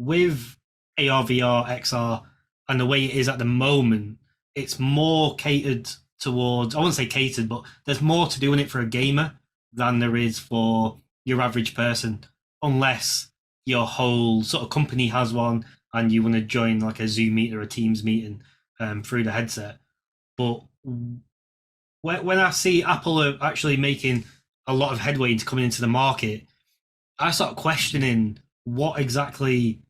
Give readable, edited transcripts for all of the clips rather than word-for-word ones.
with AR, VR, XR, and the way it is at the moment, it's more catered towards, I wouldn't say catered, but there's more to doing it for a gamer than there is for your average person, unless your whole sort of company has one and you want to join like a Zoom meeting or a Teams meeting through the headset. But when I see Apple are actually making a lot of headway into coming into the market, I start questioning what exactly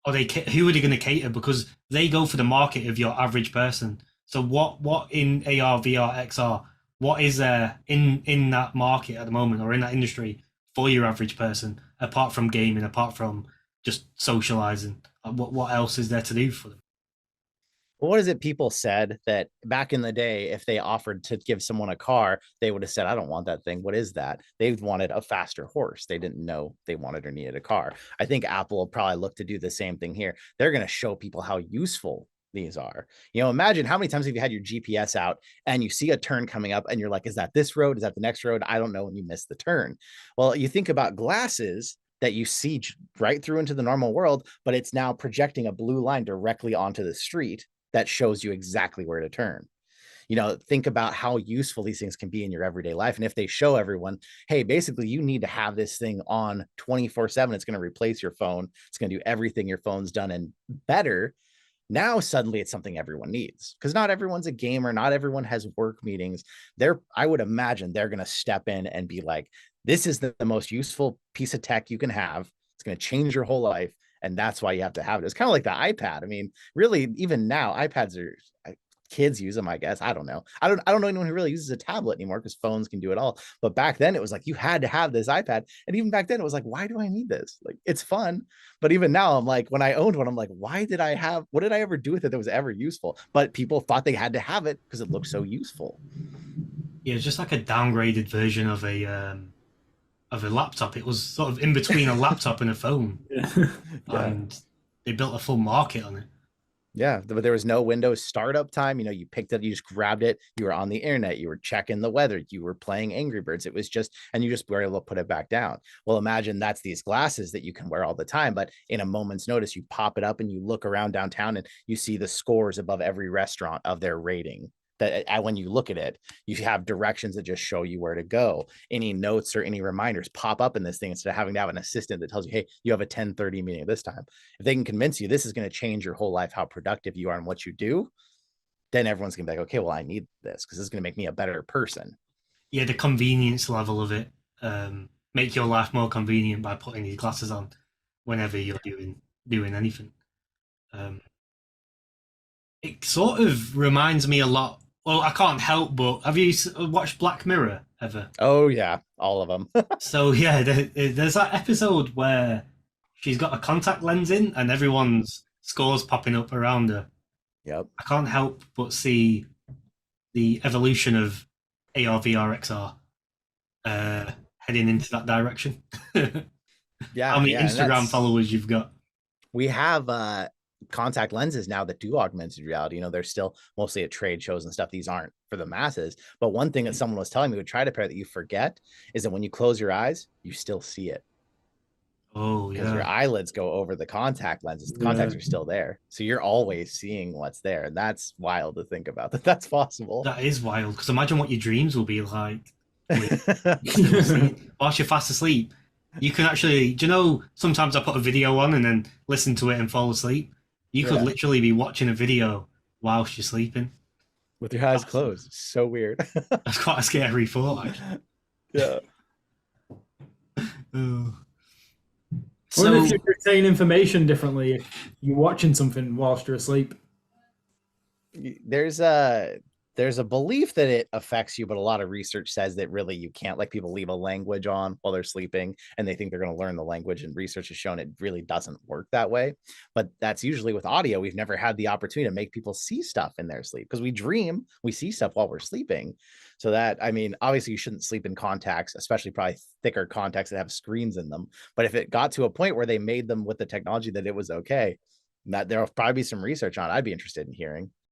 are they, who are they going to cater, because they go for the market of your average person. So what in AR, VR, XR, what is there in that market at the moment, or in that industry, for your average person, apart from gaming, apart from just socializing? What else is there to do for them? What is it people said that back in the day, if they offered to give someone a car, they would have said, I don't want that thing. What is that? They wanted a faster horse. They didn't know they wanted or needed a car. I think Apple will probably look to do the same thing here. They're going to show people how useful these are. You know, imagine how many times have you had your GPS out and you see a turn coming up and you're like, is that this road? Is that the next road? I don't know. And you miss the turn. Well, you think about glasses that you see right through into the normal world, but it's now projecting a blue line directly onto the street that shows you exactly where to turn. You know, think about how useful these things can be in your everyday life. And if they show everyone, hey, basically you need to have this thing on 24/7, it's going to replace your phone. It's going to do everything your phone's done and better. Now suddenly it's something everyone needs, because not everyone's a gamer. Not everyone has work meetings. I would imagine they're going to step in and be like, this is the most useful piece of tech you can have. It's going to change your whole life. And that's why you have to have it. It's kind of like the iPad. I mean, really, even now, iPads are kids use them, I guess. I don't know. I don't know anyone who really uses a tablet anymore, because phones can do it all. But back then it was like you had to have this iPad. And even back then it was like, why do I need this? Like, it's fun. But even now, I'm like, when I owned one, I'm like, what did I ever do with it that was ever useful? But people thought they had to have it because it looked so useful. Yeah, it's just like a downgraded version of a laptop. It was sort of in between a laptop and a phone, Yeah. Yeah. and they built a full market on it. Yeah, but there was no Windows startup time. You know, you picked it, you just grabbed it, you were on the internet, you were checking the weather, you were playing Angry Birds. It was just, and you just were able to put it back down. Well, imagine that's these glasses that you can wear all the time, but in a moment's notice, you pop it up and you look around downtown and you see the scores above every restaurant of their rating. That when you look at it, you have directions that just show you where to go. Any notes or any reminders pop up in this thing instead of having to have an assistant that tells you, hey, you have a 10:30 meeting at this time. If they can convince you this is going to change your whole life, how productive you are and what you do, then everyone's going to be like, okay, well, I need this because this is going to make me a better person. Yeah, the convenience level of it, make your life more convenient by putting these glasses on whenever you're doing anything. Um, it sort of reminds me a lot. Well, I can't help but have you watched Black Mirror ever? Oh, yeah, all of them. So yeah, there's that episode where she's got a contact lens in, and everyone's scores popping up around her. Yep. I can't help but see the evolution of AR, VR, XR heading into that direction. How Yeah. many Yeah. And Instagram followers you've got? we have contact lenses now that do augmented reality. You know, they're still mostly at trade shows and stuff. These aren't for the masses. But one thing that someone was telling me would try to pair that you forget is that when you close your eyes, you still see it, Oh because your yeah, eyelids go over the contact lenses. The Yeah. contacts are still there. So you're always seeing what's there. And that's wild to think about that that's possible. that is wild. Because imagine what your dreams will be like with still seeing whilst you're fast asleep. You can actually, do you know? Sometimes I put a video on and then listen to it and fall asleep. You could Yeah. literally be watching a video whilst you're sleeping. With your eyes That's, closed. It's so weird. that's quite a scary thought, actually. Yeah. Oh. I wonder if So you retain information differently if you're watching something whilst you're asleep. there's a belief that it affects you, but a lot of research says that really you can't. Like, people leave a language on while they're sleeping and they think they're going to learn the language, and research has shown it really doesn't work that way. But that's usually with audio. We've never had the opportunity to make people see stuff in their sleep, because we dream, we see stuff while we're sleeping. So that, I mean, obviously you shouldn't sleep in contacts, especially probably thicker contacts that have screens in them. But if it got to a point where they made them with the technology that it was okay, that there'll probably be some research on it, I'd be interested in hearing.